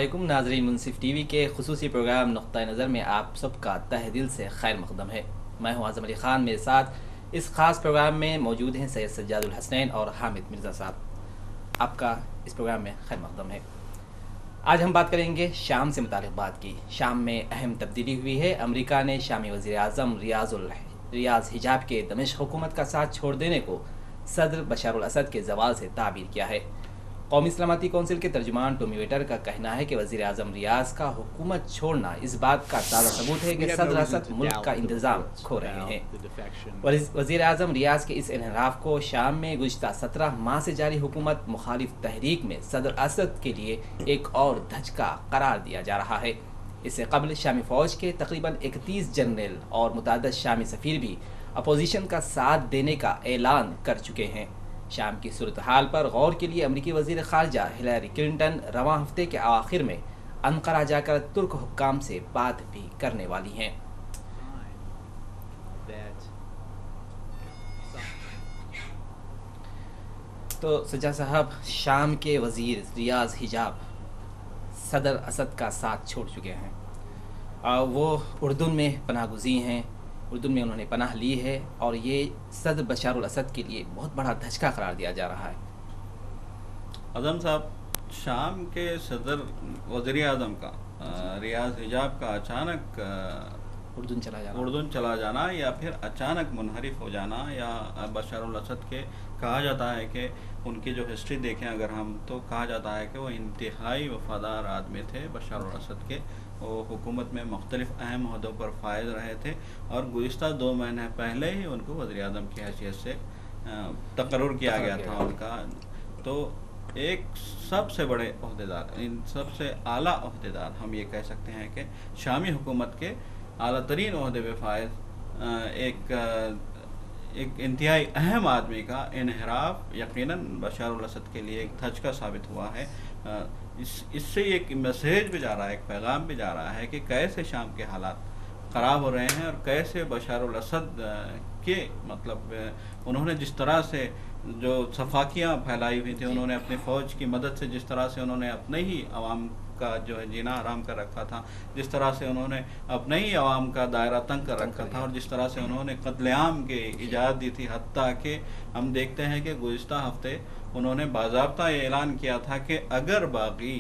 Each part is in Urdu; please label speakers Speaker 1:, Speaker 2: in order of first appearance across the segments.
Speaker 1: علیکم ناظرین، منصف ٹی وی کے خصوصی پروگرام نقطۂ نظر میں آپ سب کا تہ دل سے خیر مقدم ہے۔ میں ہوں اعظم علی خان، میرے ساتھ اس خاص پروگرام میں موجود ہیں سید سجاد الحسنین اور حامد مرزا صاحب۔ آپ کا اس پروگرام میں خیر مقدم ہے۔ آج ہم بات کریں گے شام سے متعلق بات کی۔ شام میں اہم تبدیلی ہوئی ہے۔ امریکہ نے شامی وزیر اعظم ریاض حجاب کے دمشق حکومت کا ساتھ چھوڑ دینے کو صدر بشار الاسد کے زوال سے تعبیر کیا ہے۔ قومی سلامتی کونسل کے ترجمان ٹومی ویٹر کا کہنا ہے کہ وزیر اعظم ریاض کا حکومت چھوڑنا اس بات کا تازہ ثبوت ہے کہ صدر اسد ملک کا انتظام کھو رہے ہیں۔ وزیر اعظم ریاض کے اس انحراف کو شام میں گزشتہ 17 ماہ سے جاری حکومت مخالف تحریک میں صدر اسد کے لیے ایک اور دھچکا قرار دیا جا رہا ہے۔ اس سے قبل شامی فوج کے تقریباً 31 جنرل اور متعدد شامی سفیر بھی اپوزیشن کا ساتھ دینے کا اعلان کر چکے ہیں۔ شام کی صورتحال پر غور کے لیے امریکی وزیر خارجہ ہلیری کلنٹن رواں ہفتے کے آخر میں انقرہ جا کر ترک حکام سے بات بھی کرنے والی ہیں۔ تو سجاد صاحب، شام کے وزیر ریاض حجاب صدر اسد کا ساتھ چھوڑ چکے ہیں۔ وہ اردن میں پناہ گزین ہیں، اردن میں انہوں نے پناہ لی ہے، اور یہ صدر بشار الاسد کے لیے بہت بڑا دھچکا قرار دیا جا رہا ہے۔
Speaker 2: اعظم صاحب، شام کے صدر وزیر اعظم کا ریاض حجاب کا اچانک اردن چلا جانا یا پھر اچانک منحرف ہو جانا، یا بشار الاسد کے کہا جاتا ہے کہ ان کی جو ہسٹری دیکھیں اگر ہم، تو کہا جاتا ہے کہ وہ انتہائی وفادار آدمی تھے بشار الاسد کے۔ وہ حکومت میں مختلف اہم عہدوں پر فائز رہے تھے، اور گزشتہ 2 مہینے پہلے ہی ان کو وزیر اعظم کی حیثیت سے تقرر کیا گیا تھا ان کا۔ تو ایک سب سے بڑے عہدیدار، ان سب سے اعلیٰ عہدیدار ہم یہ کہہ سکتے ہیں کہ شامی حکومت کے اعلیٰ ترین عہدے پہ فائز ایک انتہائی اہم آدمی کا انحراف یقیناً بشار الاسد کے لیے ایک دھچکا ثابت ہوا ہے۔ اس سے ایک میسیج بھی جا رہا ہے، ایک پیغام بھی جا رہا ہے کہ کیسے شام کے حالات خراب ہو رہے ہیں، اور کیسے بشار الاسد کے مطلب انہوں نے جس طرح سے جو صفاقیاں پھیلائی ہوئی تھیں، انہوں نے اپنی فوج کی مدد سے جس طرح سے انہوں نے اپنے ہی عوام کا جو ہے جینا حرام کر رکھا تھا، جس طرح سے انہوں نے اپنے ہی عوام کا دائرہ تنگ کر رکھا تھا، اور جس طرح سے انہوں نے قتل عام کی اجازت دی تھی، حتیٰ کہ ہم دیکھتے ہیں کہ گزشتہ ہفتے انہوں نے باضابطہ یہ اعلان کیا تھا کہ اگر باقی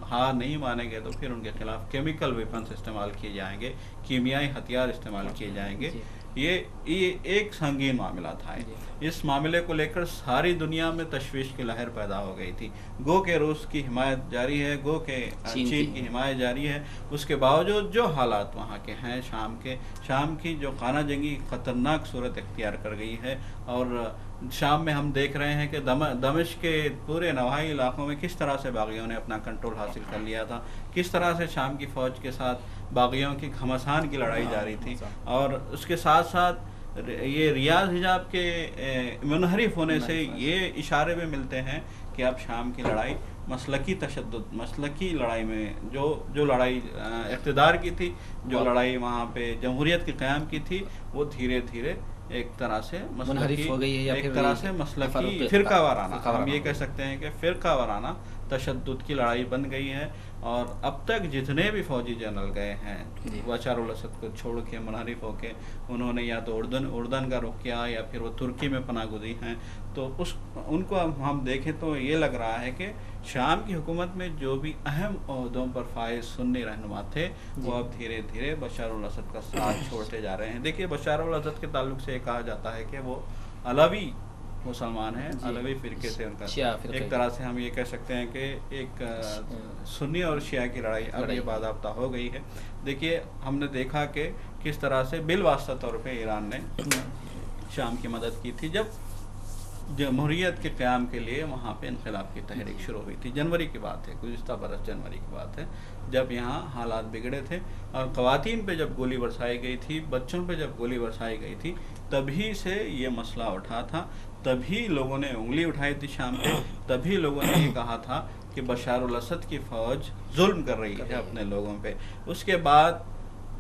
Speaker 2: ہار نہیں مانیں گے تو پھر ان کے خلاف کیمیکل ویپنز استعمال کیے جائیں گے، کیمیائی ہتھیار استعمال کیے جائیں گے۔ یہ ایک سنگین معاملہ تھا۔ اس معاملے کو لے کر ساری دنیا میں تشویش کی لہر پیدا ہو گئی تھی۔ گو کہ روس کی حمایت جاری ہے، گو کہ چین کی حمایت جاری ہے، اس کے باوجود جو حالات وہاں کے ہیں، شام کی جو خانہ جنگی خطرناک صورت اختیار کر گئی ہے، اور شام میں ہم دیکھ رہے ہیں کہ دمشق کے پورے نواحی علاقوں میں کس طرح سے باغیوں نے اپنا کنٹرول حاصل کر لیا تھا، کس طرح سے شام کی فوج کے ساتھ باغیوں کی گھمسان کی لڑائی جاری تھی، اور اس کے ساتھ ساتھ یہ ریاض حجاب کے منحرف ہونے سے یہ اشارے بھی ملتے ہیں کہ اب شام کی لڑائی مسلکی لڑائی میں جو لڑائی اقتدار کی تھی، جو لڑائی وہاں پہ جمہوریت کے قیام کی تھی، وہ دھیرے دھیرے ایک طرح سے مسلکی فرقہ وارانہ، ہم یہ کہہ سکتے ہیں کہ فرقہ وارانہ تشدد کی لڑائی بن گئی ہے۔ اور اب تک جتنے بھی فوجی جنرل گئے ہیں بشار الاسد کو چھوڑ کے، منحرف ہو کے، انہوں نے یا تو اردن کا رخ کیا، یا پھر وہ ترکی میں پناہ گزین ہیں، تو ان کو ہم دیکھیں تو یہ لگ رہا ہے کہ شام کی حکومت میں جو بھی اہم عہدوں پر فائز سنی رہنما تھے، وہ اب دھیرے دھیرے بشار الاسد کا ساتھ چھوڑتے جا رہے ہیں۔ دیکھیے، بشار الاسد کے تعلق سے یہ کہا جاتا ہے کہ وہ علوی مسلمان ہیں، علوی فرقے سے ان کا ایک طرح سے ہم یہ کہہ سکتے ہیں کہ ایک سنی اور شیعہ کی لڑائی اب یہ باضابطہ ہو گئی ہے۔ دیکھیے، ہم نے دیکھا کہ کس طرح سے بالواسطہ طور پہ ایران نے شام کی مدد کی تھی جب جمہوریت کے قیام کے لیے وہاں پہ انقلاب کی تحریک شروع ہوئی تھی۔ جنوری کی بات ہے، گزشتہ برس جنوری کی بات ہے، جب یہاں حالات بگڑے تھے، اور خواتین پہ جب گولی برسائی گئی تھی، بچوں پہ جب گولی برسائی گئی تھی، تبھی سے یہ مسئلہ اٹھا تھا، تبھی لوگوں نے انگلی اٹھائی تھی شام پہ، تبھی لوگوں نے یہ کہا تھا کہ بشار الاسد کی فوج ظلم کر رہی ہے اپنے لوگوں پہ۔ اس کے بعد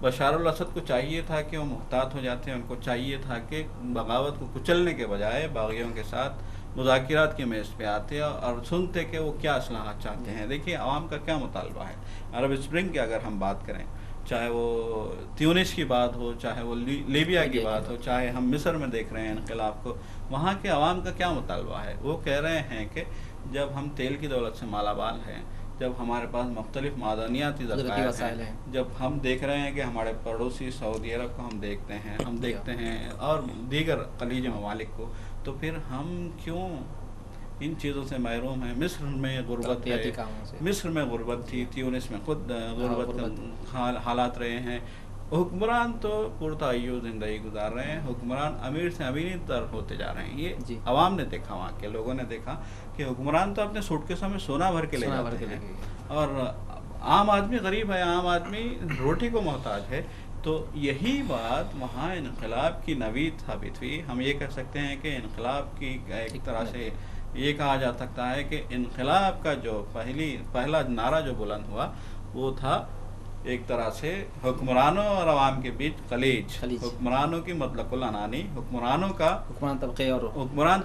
Speaker 2: بشار الاسد کو چاہیے تھا کہ وہ محتاط ہو جاتے ہیں، ان کو چاہیے تھا کہ بغاوت کو کچلنے کے بجائے باغیوں کے ساتھ مذاکرات کے میز پہ آتے اور سنتے کہ وہ کیا اصلاحات چاہتے ہیں. دیکھیے عوام کا کیا مطالبہ ہے. عرب اسپرنگ کی اگر ہم بات کریں، چاہے وہ تیونس کی بات ہو، چاہے وہ لیبیا کی بات ہو، چاہے ہم مصر میں دیکھ رہے ہیں انقلاب کو، وہاں کے عوام کا کیا مطالبہ ہے. وہ کہہ رہے ہیں کہ جب ہم تیل کی دولت سے مالا مال ہیں، جب ہمارے پاس مختلف معدنیاتی ذخائر ہیں، جب ہم دیکھ رہے ہیں کہ ہمارے پڑوسی سعودی عرب کو ہم دیکھتے ہیں اور دیگر خلیج ممالک کو، تو پھر ہم کیوں ان چیزوں سے محروم ہیں. مصر میں غربت ہے، مصر میں غربت تھی، تیونس میں خود غربت کا حالات رہے ہیں. حکمران تو پرتعیش زندگی گزار رہے ہیں، حکمران امیر سے امیر تر ہوتے جا رہے ہیں. یہ عوام نے دیکھا، وہاں کے لوگوں نے دیکھا کہ حکمران تو اپنے سوٹ کیسوں میں سونا بھر کے لے جاتے ہیں، اور عام آدمی غریب ہے، عام آدمی روٹی کو محتاج ہے. تو یہی بات وہاں انقلاب کی نوید ثابت ہوئی. ہم یہ کہہ سکتے ہیں کہ انقلاب کی ایک طرح سے یہ کہا جا سکتا ہے کہ انقلاب کا جو پہلا نعرہ جو بلند ہوا وہ تھا ایک طرح سے حکمرانوں اور عوام کے بیچ خلیج. حکمرانوں کی مطلق العنانی، حکمران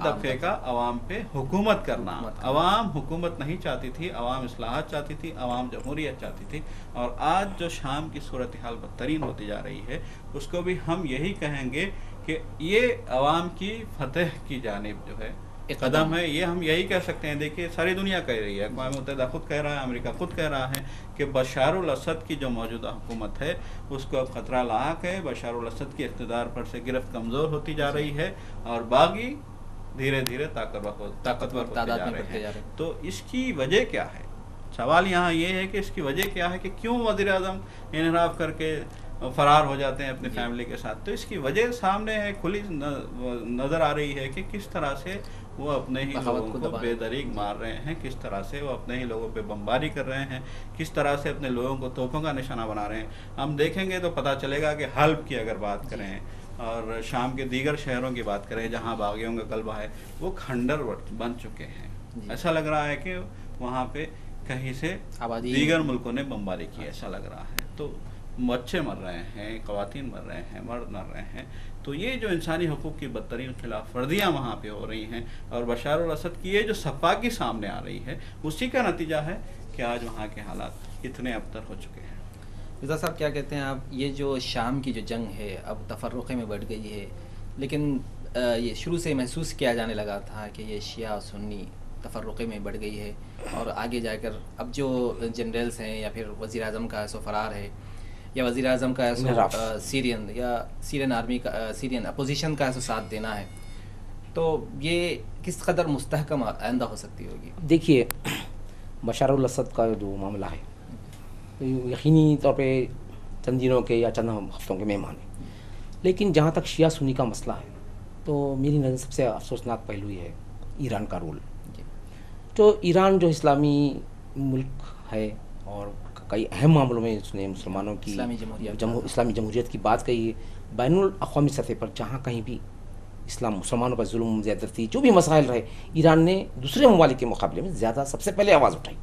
Speaker 2: طبقے کا عوام پہ حکومت کرنا. عوام حکومت نہیں چاہتی تھی، عوام اصلاحات چاہتی تھی، عوام جمہوریت چاہتی تھی. اور آج جو شام کی صورتحال بدترین ہوتی جا رہی ہے، اس کو بھی ہم یہی کہیں گے کہ یہ عوام کی فتح کی جانب جو ہے قدم ہے. یہ ہم یہی کہہ سکتے ہیں. دیکھیے ساری دنیا کہہ رہی ہے، اقوام متحدہ خود کہہ رہا ہے، امریکہ خود کہہ رہا ہے کہ بشار الاسد کی جو موجودہ حکومت ہے اس کو اب خطرہ لاحق ہے. بشار الاسد کی اقتدار پر سے گرفت کمزور ہوتی جا رہی ہے اور باغی دھیرے دھیرے طاقتور ہوتے جا رہے ہیں. تو اس کی وجہ کیا ہے؟ سوال یہاں یہ ہے کہ اس کی وجہ کیا ہے کہ کیوں وزیر اعظم انحراف کر کے فرار ہو جاتے ہیں اپنی فیملی کے ساتھ. تو اس کی وجہ سامنے ہے، کھلی نظر آ رہی ہے کہ کس طرح سے وہ اپنے ہی لوگوں کو بے دریغ مار رہے ہیں، کس طرح سے وہ اپنے ہی لوگوں پہ بمباری کر رہے ہیں، کس طرح سے اپنے لوگوں کو توپوں کا نشانہ بنا رہے ہیں. ہم دیکھیں گے تو پتہ چلے گا کہ حلب کی اگر بات کریں اور شام کے دیگر شہروں کی بات کریں جہاں باغیوں کا غلبہ ہے، وہ کھنڈر بن چکے ہیں. ایسا لگ رہا ہے کہ وہاں پہ کہیں سے دیگر ملکوں نے بمباری کی، ایسا لگ رہا ہے. تو بچے مر رہے ہیں، خواتین مر رہے ہیں، مرد مر رہے ہیں. تو یہ جو انسانی حقوق کی بدترین خلاف ورزیاں وہاں پہ ہو رہی ہیں اور بشار الاسد کی یہ جو صفاقی سامنے آ رہی ہے، اسی کا نتیجہ ہے کہ آج وہاں کے حالات اتنے ابتر ہو چکے ہیں.
Speaker 1: رضا صاحب کیا کہتے ہیں آپ؟ یہ جو شام کی جو جنگ ہے اب تفرقے میں بڑھ گئی ہے، لیکن یہ شروع سے محسوس کیا جانے لگا تھا کہ یہ شیعہ اور سنی تفرقے میں بڑھ گئی ہے، اور آگے جا کر اب جو جنرلز ہیں یا پھر وزیر اعظم کا ایسو فرار ہے، یا وزیر اعظم کا ایسو سیرین آرمی کا سیرین اپوزیشن کا ایسو ساتھ دینا ہے، تو یہ کس قدر مستحکم آئندہ ہو سکتی ہوگی؟
Speaker 3: دیکھیے بشار الاسد کا جو معاملہ ہے یقینی طور پہ چند دنوں کے یا چند ہفتوں کے مہمان ہیں، لیکن جہاں تک شیعہ سنی کا مسئلہ ہے تو میری نظر سب سے افسوسناک پہلو یہ ہے ایران کا رول. تو ایران جو اسلامی ملک ہے اور کئی اہم معاملوں میں اس نے مسلمانوں کی اسلامی جمہوریت کی بات کہی ہے. بین الاقوامی سطح پر جہاں کہیں بھی مسلمانوں پر ظلم زیادتی جو بھی مسائل رہے، ایران نے دوسرے ممالک کے مقابلے میں زیادہ سب سے پہلے آواز اٹھائی.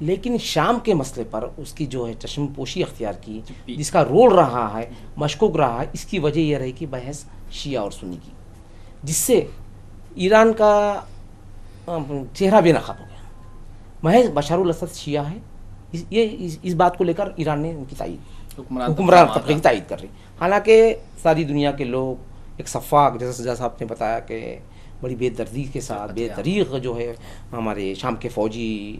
Speaker 3: لیکن شام کے مسئلے پر اس کی جو ہے چشم پوشی اختیار کی، جس کا رول رہا ہے، مشکوک رہا ہے، اس کی وجہ یہ رہی کہ بحث شیعہ اور سنی کی، جس سے ایران کا چہرہ بے نقاب ہو گیا. محض بشار الاسد شیعہ ہے، یہ اس بات کو لے کر ایران نے ان کی تائید، حکمران طبقے کی تائید کر رہی. حالانکہ ساری دنیا کے لوگ ایک صفاق، جیسا آپ نے بتایا کہ بڑی بے دردی کے ساتھ بے دریغ جو ہے ہمارے شام کے فوجی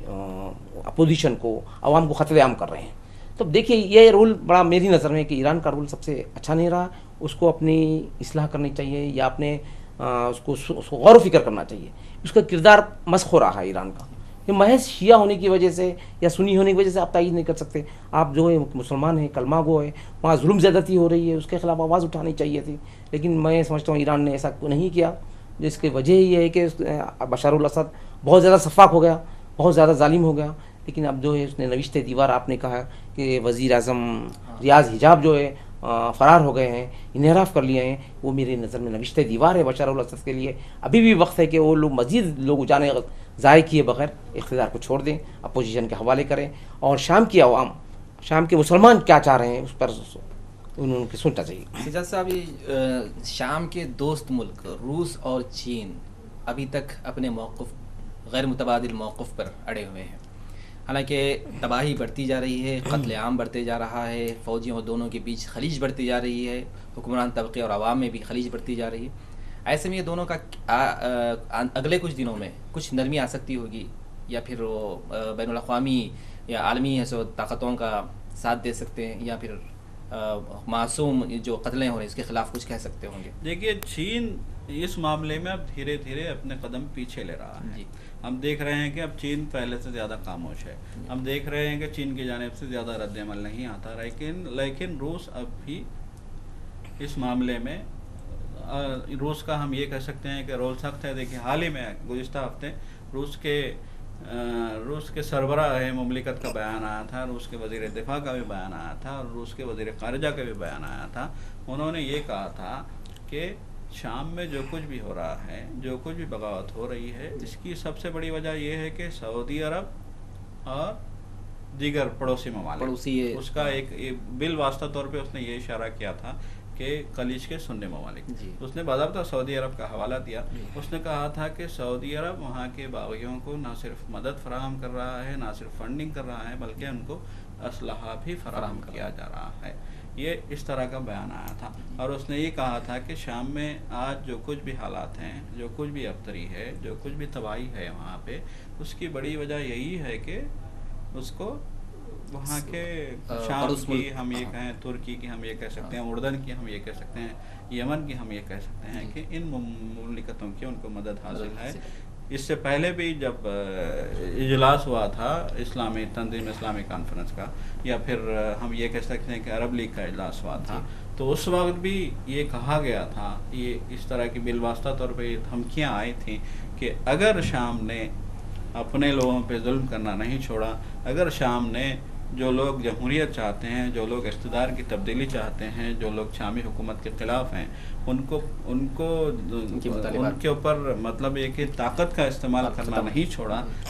Speaker 3: اپوزیشن کو، عوام کو قتل عام کر رہے ہیں. تو دیکھیے یہ رول بڑا میری نظر میں کہ ایران کا رول سب سے اچھا نہیں رہا. اس کو اپنی اصلاح کرنی چاہیے یا اپنے اس کو غور و فکر کرنا چاہیے. اس کا کردار مسخ ہو رہا ہے ایران کا. یہ محض شیعہ ہونے کی وجہ سے یا سنی ہونے کی وجہ سے آپ تائید نہیں کر سکتے. آپ جو ہے مسلمان ہیں، کلمہ گو ہے، وہاں ظلم زیادتی ہو رہی ہے، اس کے خلاف آواز اٹھانی چاہیے تھی. لیکن میں سمجھتا ہوں ایران نے ایسا نہیں کیا، جس کی وجہ یہ ہے کہ بشار الاسد بہت زیادہ شفاق ہو گیا، بہت زیادہ ظالم ہو گیا. لیکن اب جو ہے اس نے نوشتہ دیوار، آپ نے کہا کہ وزیر اعظم ریاض حجاب جو ہے فرار ہو گئے ہیں، انحراف کر لیے ہیں، وہ میری نظر میں نوشتہ دیوار ہے بشار الاسد کے لیے. ابھی بھی وقت ہے کہ وہ لوگ مزید لوگ جانے ضائع کیے بغیر اقتدار کو چھوڑ دیں، اپوزیشن کے حوالے کریں، اور شام کی عوام، شام کے مسلمان کیا چاہ رہے ہیں اس پر انہوں کو سننا چاہیے.
Speaker 1: سجاد صاحب، شام کے دوست ملک روس اور چین ابھی تک اپنے موقف غیر متبادل موقف پر اڑے ہوئے ہیں. حالانکہ تباہی بڑھتی جا رہی ہے، قتل عام بڑھتے جا رہا ہے، فوجیوں دونوں کے بیچ خلیج بڑھتی جا رہی ہے، حکمران طبقے اور عوام میں بھی خلیج بڑھتی جا رہی ہے. ایسے میں یہ دونوں کا اگلے کچھ دنوں میں کچھ نرمی آ سکتی ہوگی، یا پھر وہ بین الاقوامی یا عالمی ایسو طاقتوں کا ساتھ دے سکتے ہیں، یا پھر معصوم جو قتلیں ہو رہے ہیں اس کے خلاف کچھ کہہ سکتے ہوں گے.
Speaker 2: دیکھیے چین اس معاملے میں اب دھیرے دھیرے اپنے قدم پیچھے لے رہا ہے. ہم دیکھ رہے ہیں کہ اب چین پہلے سے زیادہ خاموش ہے. ہم دیکھ رہے ہیں کہ چین کی جانب سے زیادہ رد عمل نہیں آتا، لیکن روس اب بھی اس معاملے میں روس کا ہم یہ کہہ سکتے ہیں کہ رول سخت ہے. دیکھیے حال ہی میں گزشتہ ہفتے روس کے سربراہ مملکت کا بیان آیا تھا، روس کے وزیر دفاع کا بھی بیان آیا تھا، اور روس کے وزیر خارجہ کا بھی بیان آیا تھا. انہوں نے یہ کہا تھا کہ شام میں جو کچھ بھی ہو رہا ہے، جو کچھ بھی بغاوت ہو رہی ہے، اس کی سب سے بڑی وجہ یہ ہے کہ سعودی عرب اور دیگر پڑوسی ممالک، اس کا ایک بالواسطہ طور پہ اس نے یہ اشارہ کیا تھا کہ خلیج کے سنی ممالک. اس نے باضابطہ سعودی عرب کا حوالہ دیا. اس نے کہا تھا کہ سعودی عرب وہاں کے باغیوں کو نہ صرف مدد فراہم کر رہا ہے، نہ صرف فنڈنگ کر رہا ہے، بلکہ ان کو اسلحہ بھی فراہم کیا جا رہا ہے. یہ اس طرح کا بیان آیا تھا. اور اس نے یہ کہا تھا کہ شام میں آج جو کچھ بھی حالات ہیں، جو کچھ بھی ابتری ہے، جو کچھ بھی تباہی ہے وہاں پہ، اس کی بڑی وجہ یہی ہے کہ اس کو وہاں کے شام کی ہم یہ کہیں، ترکی کی ہم یہ کہہ سکتے ہیں، اردن کی ہم یہ کہہ سکتے ہیں، یمن کی ہم یہ کہہ سکتے ہیں کہ ان مملکتوں کی ان کو مدد حاصل ہے. اس سے پہلے بھی جب اجلاس ہوا تھا اسلامی تنظیم اسلامی کانفرنس کا، یا پھر ہم یہ کہہ سکتے ہیں کہ عرب لیگ کا اجلاس ہوا تھا، تو اس وقت بھی یہ کہا گیا تھا، یہ اس طرح کی بالواسطہ طور پہ دھمکیاں آئی تھیں کہ اگر شام نے اپنے لوگوں پہ ظلم کرنا نہیں چھوڑا، اگر شام نے جو لوگ جمہوریت چاہتے ہیں، جو لوگ اقتدار کی تبدیلی چاہتے ہیں، جو لوگ شامی حکومت کے خلاف ہیں، ان کے اوپر مطلب یہ کہ طاقت کا استعمال کرنا نہیں چھوڑا،